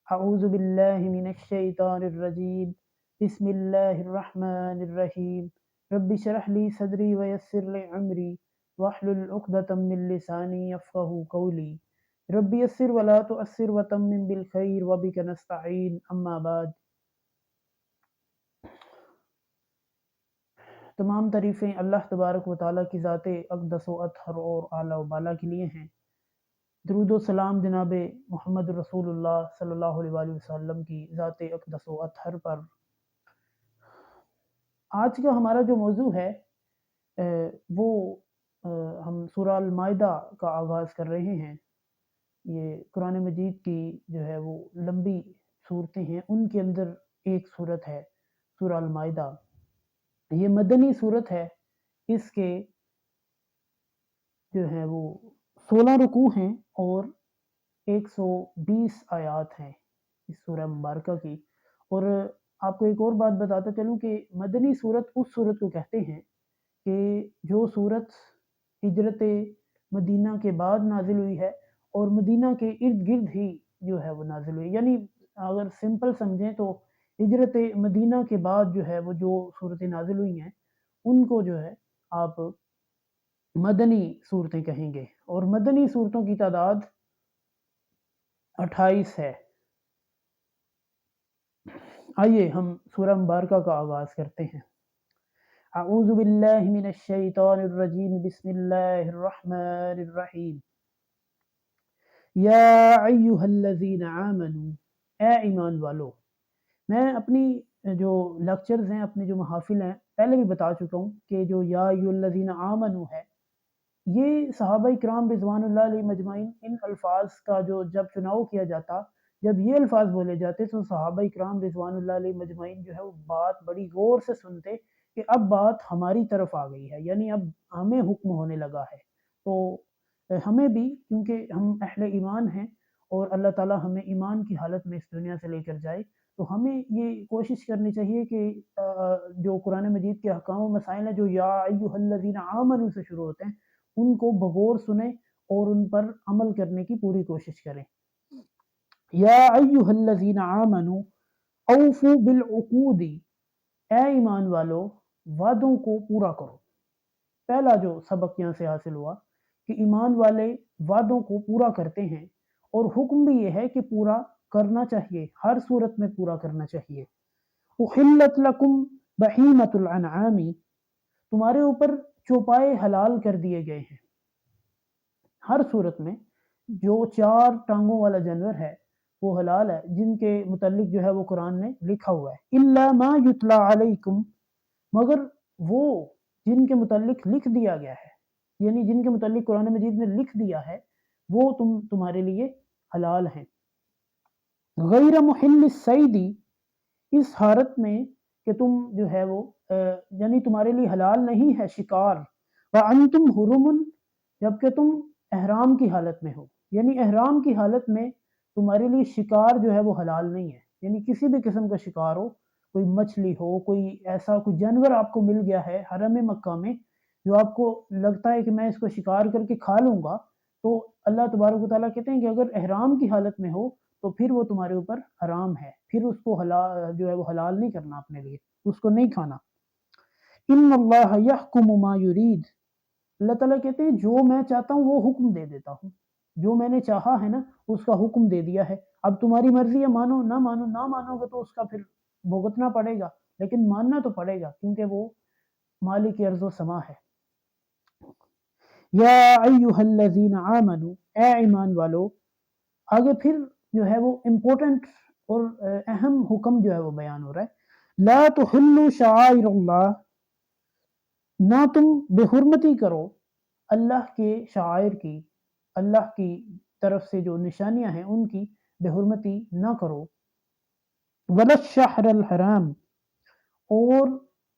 اعوذ باللہ من الشیطان الرجیم بسم اللہ الرحمن الرحیم رب اشرح لی صدری ویسر لی عمری واحلل عقدۃ من لسانی یفقہوا قولی رب یسر ولا تؤثر وتمم بالخیر وبک نستعین اما بعد۔ تمام تعریفیں اللہ تبارک و تعالیٰ کی ذات اقدس و اطہر اور اعلیٰ و بالا کے لیے ہیں۔ درود و سلام جناب محمد رسول اللہ صلی اللہ علیہ وآلہ وسلم کی ذات اقدس و اطہر پر۔ آج کا ہمارا جو موضوع ہے وہ ہم سورہ المائدہ کا آغاز کر رہے ہیں۔ یہ قرآن مجید کی جو ہے وہ لمبی صورتیں ہیں، ان کے اندر ایک صورت ہے سورہ المائدہ۔ یہ مدنی صورت ہے، اس کے جو ہے وہ 16 رکوع ہیں اور 120 آیات ہیں اس سورہ مبارکہ کی۔ اور آپ کو ایک اور بات بتاتا چلوں کہ مدنی صورت اس صورت کو کہتے ہیں کہ جو صورت ہجرت مدینہ کے بعد نازل ہوئی ہے اور مدینہ کے ارد گرد ہی جو ہے وہ نازل ہوئی، یعنی اگر سمپل سمجھیں تو ہجرت مدینہ کے بعد جو ہے وہ جو صورتیں نازل ہوئی ہیں ان کو جو ہے آپ مدنی صورتیں کہیں گے، اور مدنی صورتوں کی تعداد 28 ہے۔ آئیے ہم سورہ مبارکہ کا آغاز کرتے ہیں۔ اعوذ باللہ من الشیطان الرجیم بسم اللہ الرحمن الرحیم یا ایہا الذین آمنوا، اے ایمان والو۔ میں اپنی جو لیکچرز ہیں، اپنے جو محافل ہیں، پہلے بھی بتا چکا ہوں کہ جو یا ایہا الذین آمنوا ہے، یہ صحابہ کرام رضوان اللہ علیہ مجمعین ان الفاظ کا جو جب چناؤ کیا جاتا، جب یہ الفاظ بولے جاتے تو صحابہ کرام رضوان اللہ علیہ مجمعین جو ہے وہ بات بڑی غور سے سنتے کہ اب بات ہماری طرف آ گئی ہے، یعنی اب ہمیں حکم ہونے لگا ہے۔ تو ہمیں بھی، کیونکہ ہم اہل ایمان ہیں اور اللہ تعالیٰ ہمیں ایمان کی حالت میں اس دنیا سے لے کر جائے، تو ہمیں یہ کوشش کرنی چاہیے کہ جو قرآن مجید کے احکام و مسائل ہیں جو یا ایھا الذین آمنوا سے شروع ہوتے ہیں، ان کو بغور سنیں اور ان پر عمل کرنے کی پوری کوشش کریں۔ یا ایھا الذین آمنوا اوفوا بالعقود، اے ایمان والو وعدوں کو پورا کرو۔ پہلا جو سبق یہاں سے حاصل ہوا کہ ایمان والے وعدوں کو پورا کرتے ہیں، اور حکم بھی یہ ہے کہ پورا کرنا چاہیے، ہر صورت میں پورا کرنا چاہیے۔ احلت لکم بہیمۃ الانعام، تمہارے اوپر چوپائے حلال کر دیے گئے ہیں۔ ہر صورت میں جو 4 ٹانگوں والا جانور ہے وہ حلال ہے، جن کے متعلق جو ہے وہ قرآن نے لکھا ہوا ہے۔ الا ما یتلی علیکم، مگر وہ جن کے متعلق لکھ دیا گیا ہے، یعنی جن کے متعلق قرآن مجید نے لکھ دیا ہے وہ تمہارے لیے حلال ہیں۔ غیر محل الصید، اس حالت میں کہ تم جو ہے وہ یعنی تمہارے لیے حلال نہیں ہے شکار۔ وانتم حرم، جبکہ تم احرام کی حالت میں ہو، یعنی احرام کی حالت میں تمہارے لیے شکار جو ہے وہ حلال نہیں ہے، یعنی کسی بھی قسم کا شکار ہو، کوئی مچھلی ہو، کوئی ایسا کوئی جانور آپ کو مل گیا ہے حرم مکہ میں جو آپ کو لگتا ہے کہ میں اس کو شکار کر کے کھا لوں گا، تو اللہ تبارک و تعالیٰ کہتے ہیں کہ اگر احرام کی حالت میں ہو تو پھر وہ تمہارے اوپر حرام ہے، پھر اس کو حلال جو ہے وہ حلال نہیں کرنا اپنے لیے، اس کو نہیں کھانا۔ ان اللہ یحکم ما یرید، اللہ تعالیٰ کہتے ہیں جو میں چاہتا ہوں وہ حکم دے دیتا ہوں، جو میں نے چاہا ہے نا اس کا حکم دے دیا ہے۔ اب تمہاری مرضی ہے، مانو نہ مانو، نہ مانو گے تو اس کا پھر بھگتنا پڑے گا، لیکن ماننا تو پڑے گا کیونکہ وہ مالک ارض و سما ہے۔ یا ایھا الذین آمنوا، اے ایمان والو۔ آگے پھر جو ہے وہ امپورٹنٹ اور اہم حکم جو ہے وہ بیان ہو رہا ہے۔ لا تحلوا شعائر اللہ، نہ تم بے حرمتی کرو اللہ کے شعائر کی، اللہ کی طرف سے جو نشانیاں ہیں ان کی بے حرمتی نہ کرو۔ ولا الشہر الحرام، اور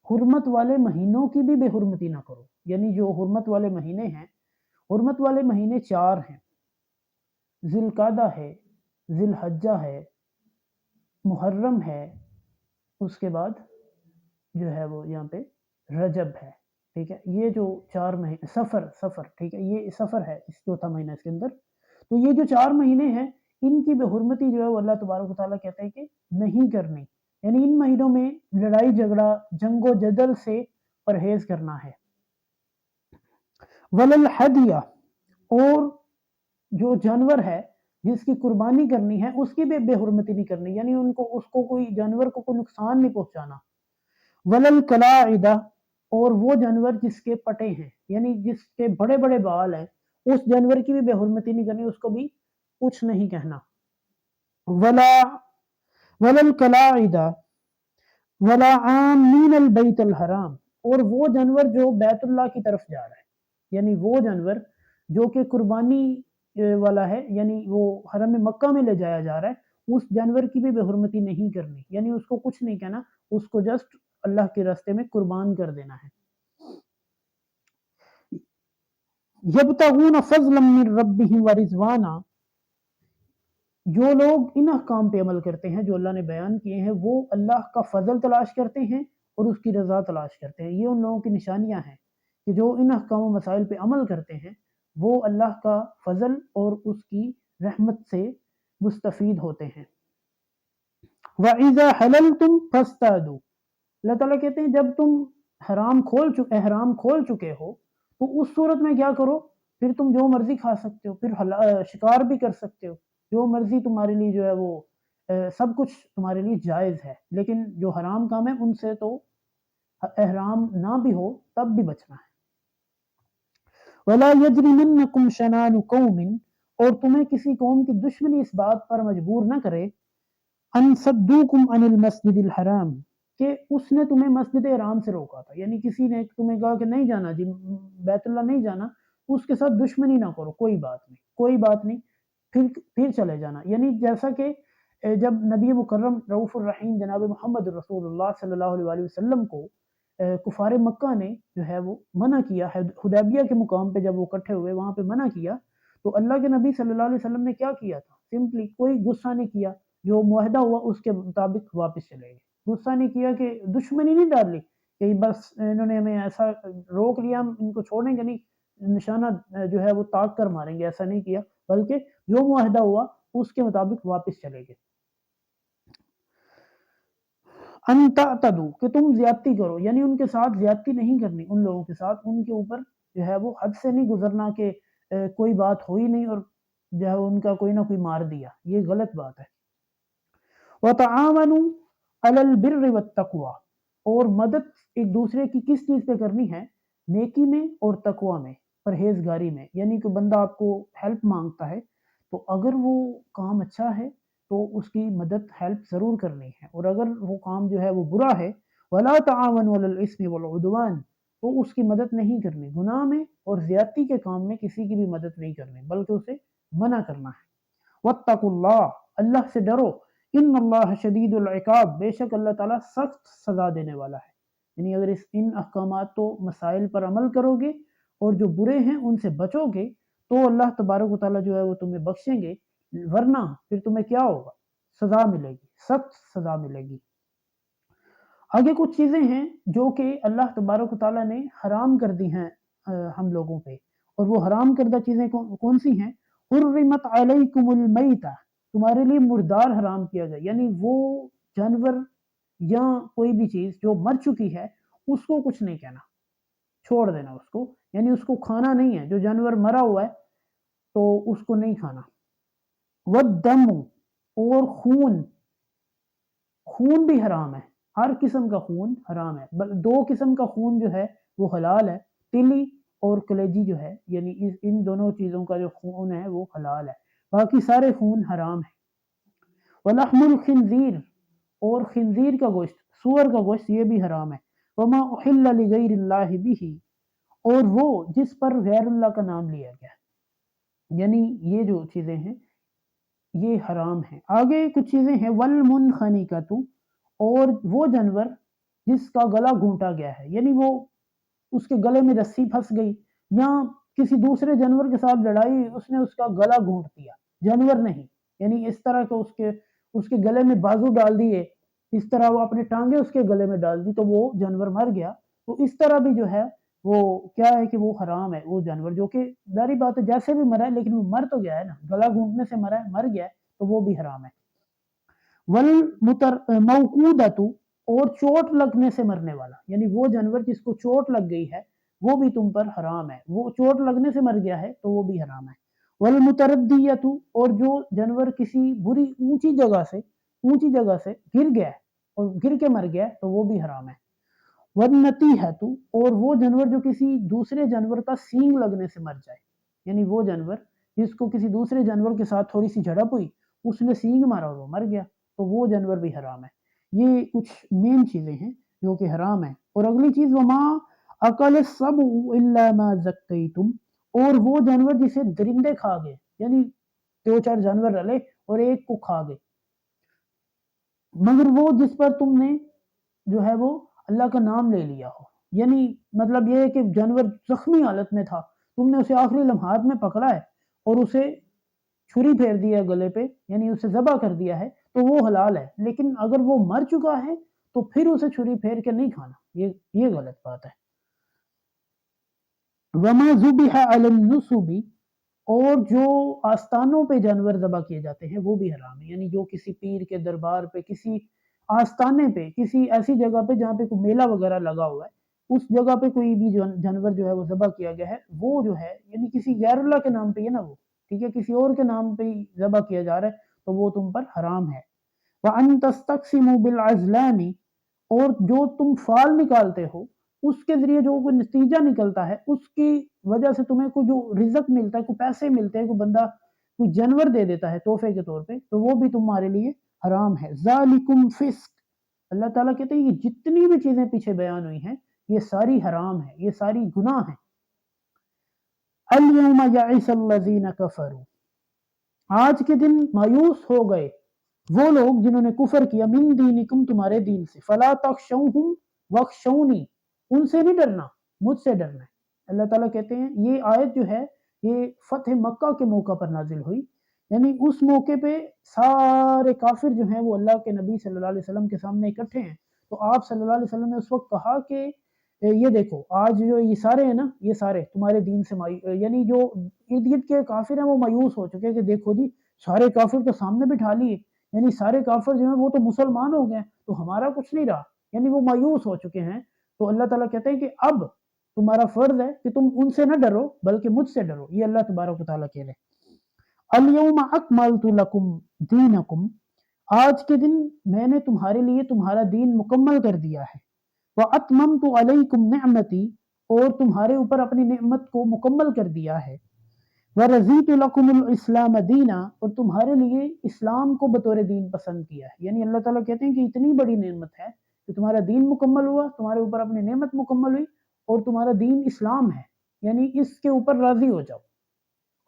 حرمت والے مہینوں کی بھی بے حرمتی نہ کرو، یعنی جو حرمت والے مہینے ہیں، حرمت والے مہینے 4 ہیں، ذی القعدہ ہے، ذی الحجہ ہے، محرم ہے، اس کے بعد جو ہے وہ یہاں پہ رجب ہے، ٹھیک ہے۔ یہ جو 4 مہینے، سفر، ٹھیک ہے، یہ سفر ہے اس چوتھا مہینہ اس کے اندر۔ تو یہ جو 4 مہینے ہیں ان کی بے جو ہے وہ اللہ تبارک و تعالیٰ کہتے ہیں کہ نہیں کرنی، یعنی ان مہینوں میں لڑائی جھگڑا جنگ و جدل سے پرہیز کرنا ہے۔ وللحدیہ، اور جو جانور ہے جس کی قربانی کرنی ہے اس کی بھی بے حرمتی نہیں کرنی، یعنی اس کو کوئی جانور کو کوئی نقصان نہیں پہنچانا۔ وللقلاعدہ، اور وہ جانور جس کے پٹے ہیں، یعنی جس کے بڑے بڑے بال ہیں، اس جانور کی بھی بے حرمتی نہیں کرنی، اس کو بھی کچھ نہیں کہنا۔ ولا وللقلاعدہ ولا عامین البیت الحرام، اور وہ جانور جو بیت اللہ کی طرف جا رہا ہے، یعنی وہ جانور جو کہ قربانی والا ہے، یعنی وہ حرم مکہ میں لے جایا جا رہا ہے، اس جانور کی بھی بے حرمتی نہیں کرنی، یعنی اس کو کچھ نہیں کہنا، اس کو جسٹ اللہ کے راستے میں قربان کر دینا ہے۔ یبتغون فضلا من ربهم ورضوانا، جو لوگ ان احکام پہ عمل کرتے ہیں جو اللہ نے بیان کیے ہیں، وہ اللہ کا فضل تلاش کرتے ہیں اور اس کی رضا تلاش کرتے ہیں۔ یہ ان لوگوں کی نشانیاں ہیں کہ جو ان احکام و مسائل پہ عمل کرتے ہیں وہ اللہ کا فضل اور اس کی رحمت سے مستفید ہوتے ہیں۔ وَإِذَا حَلَلْتُمْ فَاصْطَادُوا، اللہ تعالیٰ کہتے ہیں جب تم احرام کھول چکے ہو تو اس صورت میں کیا کرو، پھر تم جو مرضی کھا سکتے ہو، پھر شکار بھی کر سکتے ہو، جو مرضی تمہارے لیے جو ہے وہ سب کچھ تمہارے لیے جائز ہے، لیکن جو حرام کام ہے ان سے تو احرام نہ بھی ہو تب بھی بچنا ہے۔ وَلَا يَجْرِمَنَّكُمْ شَنَانُ قَوْمٍ، اور تمہیں کسی قوم کی دشمنی اس بات پر مجبور نہ کرے، ان صدوکم عن المسجد الحرام، کہ اس نے تمہیں مسجد حرام سے روکا تھا، یعنی کسی نے تمہیں کہا کہ نہیں جانا جی بیت اللہ نہیں جانا، اس کے ساتھ دشمنی نہ کرو، کوئی بات نہیں، پھر چلے جانا۔ یعنی جیسا کہ جب نبی مکرم رؤوف الرحیم جناب محمد رسول اللہ صلی اللہ علیہ وسلم کو کفار مکہ نے جو ہے وہ منع کیا، حدیبیہ کے مقام پہ جب وہ اکٹھے ہوئے وہاں پہ منع کیا، تو اللہ کے نبی صلی اللہ علیہ وسلم نے کیا کیا تھا، سمپلی کوئی غصہ نہیں کیا، جو معاہدہ ہوا اس کے مطابق واپس چلے گئے، غصہ نہیں کیا کہ دشمنی نہیں ڈال لی کہ بس انہوں نے ہمیں ایسا روک لیا ہم ان کو چھوڑیں گے نہیں، نشانہ جو ہے وہ تاک کر ماریں گے، ایسا نہیں کیا، بلکہ جو معاہدہ ہوا اس کے مطابق واپس چلے گئے۔ ان تعتدوا، کہ تم زیادتی کرو، یعنی ان کے ساتھ زیادتی نہیں کرنی، ان لوگوں کے ساتھ ان کے اوپر جو ہے وہ حد سے نہیں گزرنا کہ کوئی بات ہوئی نہیں اور جو ہے ان کا کوئی نہ کوئی مار دیا، یہ غلط بات ہے۔ وَتَعَاوَنُوا عَلَى الْبِرِّ وَالتَّقْوَى، اور مدد ایک دوسرے کی کس چیز پہ کرنی ہے، نیکی میں اور تقوی میں، پرہیزگاری میں، یعنی کہ بندہ آپ کو ہیلپ مانگتا ہے تو اگر وہ کام اچھا ہے تو اس کی مدد ہیلپ ضرور کرنی ہے، اور اگر وہ کام جو ہے وہ برا ہے وَلَا تَعَاوَنُوا عَلَى الْإِثْمِ وَالْعُدْوَانِ، تو اس کی مدد نہیں کرنی، گناہ میں اور زیادتی کے کام میں کسی کی بھی مدد نہیں کرنی بلکہ اسے منع کرنا ہے۔ وَاتَّقُوا اللَّهَ، اللہ سے ڈرو، ان اللہ شدید العقاب، بے شک اللہ تعالیٰ سخت سزا دینے والا ہے، یعنی اگر ان احکامات و مسائل پر عمل کرو گے اور جو برے ہیں ان سے بچو گے تو اللہ تبارک و تعالیٰ جو ہے وہ تمہیں بخشیں گے، ورنہ پھر تمہیں کیا ہوگا، سزا ملے گی، سخت سزا ملے گی۔ آگے کچھ چیزیں ہیں جو کہ اللہ تبارک و تعالیٰ نے حرام کر دی ہیں ہم لوگوں پہ، اور وہ حرام کردہ چیزیں کون سی ہیں؟ حرمت علیکم المیتہ، تمہارے لیے مردار حرام کیا گیا، یعنی وہ جانور یا کوئی بھی چیز جو مر چکی ہے اس کو کچھ نہیں کہنا، چھوڑ دینا اس کو، یعنی اس کو کھانا نہیں ہے، جو جانور مرا ہوا ہے تو اس کو نہیں کھانا۔ والدم، اور خون بھی حرام ہے، ہر قسم کا خون حرام ہے، دو قسم کا خون جو ہے وہ حلال ہے، تلی اور کلیجی جو ہے، یعنی ان دونوں چیزوں کا جو خون ہے وہ حلال ہے، باقی سارے خون حرام ہے۔ ولحم الخنزیر، اور خنزیر کا گوشت، سور کا گوشت، یہ بھی حرام ہے۔ وما احل لغیر اللہ بہ، اور وہ جس پر غیر اللہ کا نام لیا گیا، یعنی یہ جو چیزیں ہیں یہ حرام ہیں۔ آگے کچھ چیزیں ہیں، والمنخنقۃ، اور وہ جانور جس کا گلا گھونٹا گیا ہے، یعنی وہ اس کے گلے میں رسی پھنس گئی یا کسی دوسرے جانور کے ساتھ لڑائی، اس نے اس کا گلا گھونٹ دیا، جانور نہیں، یعنی اس طرح کہ اس کے گلے میں بازو ڈال دیے، اس طرح وہ اپنے ٹانگیں اس کے گلے میں ڈال دی تو وہ جانور مر گیا، تو اس طرح بھی جو ہے وہ کیا ہے کہ وہ حرام ہے، وہ جانور جو کہ ظاہری بات ہے جیسے بھی مرا ہے لیکن وہ مر تو گیا ہے نا، گلا گھونٹنے سے مرا ہے، مر گیا ہے تو وہ بھی حرام ہے۔ والموقودۃ، اور چوٹ لگنے سے مرنے والا، یعنی وہ جانور جس کو چوٹ لگ گئی ہے وہ بھی تم پر حرام ہے، وہ چوٹ لگنے سے مر گیا ہے تو وہ بھی حرام ہے۔ والمتردیۃ، اور جو جانور کسی بری اونچی جگہ سے گر گیا ہے اور گر کے مر گیا ہے تو وہ بھی حرام ہے۔ والنطیحۃ، اور وہ جانور جو کسی دوسرے جانور کا سینگ لگنے سے مر جائے، یعنی وہ جانور جس کو کسی دوسرے جانور کے ساتھ تھوڑی سی جھڑپ ہوئی، اس نے سینگ مارا اور وہ مر گیا تو وہ جانور بھی حرام ہے۔ یہ کچھ مین چیزیں ہیں جو کہ حرام ہیں۔ اور اگلی چیز وما اکل السبع الا ما ذکیتم، اور وہ جانور جسے درندے کھا گئے، یعنی دو چار جانور رلے اور ایک کو کھا گئے، مگر وہ جس پر تم نے جو ہے وہ اللہ کا نام لے لیا ہو، یعنی مطلب یہ ہے کہ جانور زخمی حالت میں تھا، تم نے اسے آخری لمحات میں پکڑا ہے اور اسے چھری پھیر دیا گلے پہ، یعنی اسے ذبح کر دیا ہے تو وہ حلال ہے، لیکن اگر وہ مر چکا ہے تو پھر اسے چھری پھیر کے نہیں کھانا، یہ غلط بات ہے۔ وما ذبح علی النصب، اور جو آستانوں پہ جانور ذبح کیے جاتے ہیں وہ بھی حرام ہے، یعنی جو کسی پیر کے دربار پہ، کسی آستانے پہ، کسی ایسی جگہ پہ جہاں پہ کوئی میلہ وغیرہ لگا ہوا ہے، اس جگہ پہ کوئی بھی جانور جو ہے وہ ذبح کیا گیا ہے، وہ جو ہے یعنی کسی غیر اللہ کے نام پہ ہی نا، وہ ٹھیک ہے کسی اور کے نام پہ ہی ذبح کیا جا رہا ہے تو وہ تم پر حرام ہے۔ وَأَن تَسْتَقْسِمُوا بِالْأَزْلَامِ، اور جو تم فال نکالتے ہو اس کے ذریعے جو کوئی نتیجہ نکلتا ہے، اس کی وجہ سے تمہیں کوئی جو رزق ملتا ہے، کوئی پیسے ملتے ہیں، کوئی بندہ کوئی جانور دے دیتا ہے تحفے کے طور پہ، تو وہ بھی تمہارے لیے حرام ہے۔ ذالکم فسق، اللہ تعالیٰ کہتے ہیں یہ جتنی بھی چیزیں پیچھے بیان ہوئی ہیں یہ ساری حرام ہیں، یہ ساری گناہ ہیں۔ الیوم یئس الذین کفروا، آج کے دن مایوس ہو گئے وہ لوگ جنہوں نے کفر کیا، من دینکم، تمہارے دین سے، فلا تخشوہم واخشونی، ان سے نہیں ڈرنا، مجھ سے ڈرنا ہے۔ اللہ تعالیٰ کہتے ہیں یہ آیت جو ہے یہ فتح مکہ کے موقع پر نازل ہوئی، یعنی اس موقع پہ سارے کافر جو ہیں وہ اللہ کے نبی صلی اللہ علیہ وسلم کے سامنے اکٹھے ہیں، تو آپ صلی اللہ علیہ وسلم نے اس وقت کہا کہ یہ دیکھو آج جو یہ سارے ہیں نا، یہ سارے تمہارے دین سے یعنی جو ارد گرد کے کافر ہیں وہ مایوس ہو چکے کہ دیکھو جی سارے کافر تو سامنے بٹھا لیے، یعنی سارے کافر جو ہیں وہ تو مسلمان ہو گئے تو ہمارا کچھ نہیں رہا، یعنی وہ مایوس ہو چکے ہیں۔ تو اللہ تعالیٰ کہتے ہیں کہ اب تمہارا فرض ہے کہ تم ان سے نہ ڈرو بلکہ مجھ سے ڈرو، یہ اللہ تبارک و تعالیٰ کہہ رہے ہیں۔ الیوم اکملت لکم دینکم، آج کے دن میں نے تمہارے لیے تمہارا دین مکمل کر دیا ہے۔ واتممت علیکم نعمتی، اور تمہارے اوپر اپنی نعمت کو مکمل کر دیا ہے۔ وَرَضِيتُ لَكُمُ الْإِسْلَامَ دِينًا، اور تمہارے لیے اسلام کو بطور دین پسند کیا ہے، یعنی اللہ تعالیٰ کہتے ہیں کہ اتنی بڑی نعمت ہے کہ تمہارا دین مکمل ہوا، تمہارے اوپر اپنی نعمت مکمل ہوئی اور تمہارا دین اسلام ہے، یعنی اس کے اوپر راضی ہو جاؤ۔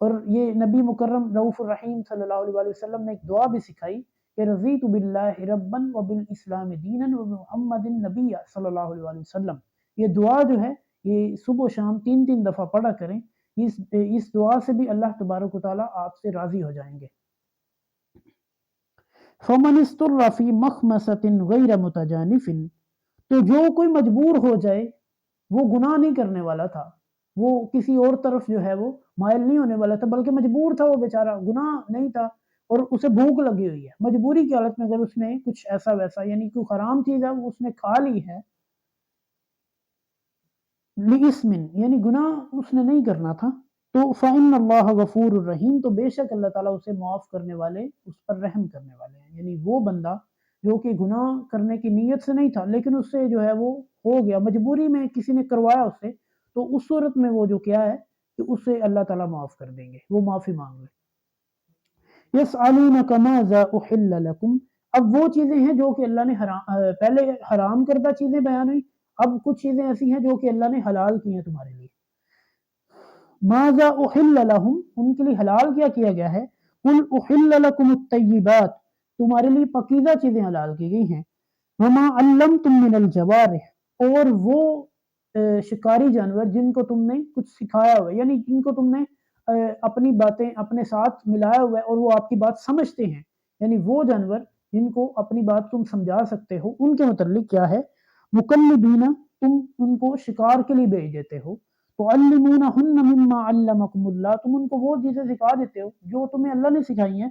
اور یہ نبی مکرم رؤوف الرحیم صلی اللہ علیہ وآلہ وسلم نے ایک دعا بھی سکھائی کہ رضیت باللہ ربا وبالاسلام دینا وبمحمد نبی صلی اللہ علیہ وآلہ وسلم، یہ دعا جو ہے یہ صبح و شام 3 دفعہ پڑھا کریں، اس دعا سے بھی اللہ تبارک و تعالیٰ آپ سے راضی ہو جائیں گے۔ فَمَنِ اسْتُرَّ فِي مَخْمَصَةٍ غَيْرَ مُتَجَانِفٍ، تو جو کوئی مجبور ہو جائے، وہ گناہ نہیں کرنے والا تھا، وہ کسی اور طرف جو ہے وہ مائل نہیں ہونے والا تھا بلکہ مجبور تھا، وہ بیچارہ گناہ نہیں تھا اور اسے بھوک لگی ہوئی ہے، مجبوری کی حالت میں اگر اس نے کچھ ایسا ویسا یعنی کوئی حرام چیز ہے وہ اس نے کھا لی ہے، لِإِسْمٍ، یعنی گناہ اس نے نہیں کرنا تھا، تو فَإِنَّ اللَّهَ غَفُورٌ رَحِيمٌ، تو بے شک اللہ تعالیٰ اسے معاف کرنے والے، اس پر رحم کرنے والے ہیں، یعنی وہ بندہ جو کہ گناہ کرنے کی نیت سے نہیں تھا لیکن اس سے جو ہے وہ ہو گیا، مجبوری میں کسی نے کروایا اس سے، تو اس صورت میں وہ جو کیا ہے کہ اسے اللہ تعالیٰ معاف کر دیں گے، وہ معافی مانگ لے۔ يَسْأَلُونَكَ مَاذَا أُحِلَّ لَكُمْ، اب وہ چیزیں ہیں جو کہ اللہ نے پہلے حرام کردہ چیزیں بیان ہوئی، اب کچھ چیزیں ایسی ہیں جو کہ اللہ نے حلال کی ہیں تمہارے لیے۔ مَاذَا أُحِلَّ لَهُمْ، ان کے لیے حلال کیا گیا ہے، قُلْ أُحِلَّ لَكُمُ الطَّيِّبَاتُ، تمہارے لیے پاکیزہ چیزیں حلال کی گئی ہیں، وَمَا عَلَّمْتُم مِّنَ الْجَوَارِحِ، اور وہ شکاری جانور جن کو تم نے کچھ سکھایا ہوا ہے، یعنی جن کو تم نے اپنی باتیں اپنے ساتھ ملایا ہوا ہے اور وہ آپ کی بات سمجھتے ہیں، یعنی وہ جانور جن کو اپنی بات تم سمجھا سکتے ہو، ان کے متعلق کیا ہے، مُقَلِّدِینَ، تم ان کو شکار کے لیے بھیج دیتے ہو، تُعَلِّمُونَہُنَّ مِمَّا عَلَّمَکُمُ اللَّہ، تم ان کو وہ چیزیں سکھا دیتے ہو جو تمہیں اللہ نے سکھائی ہیں،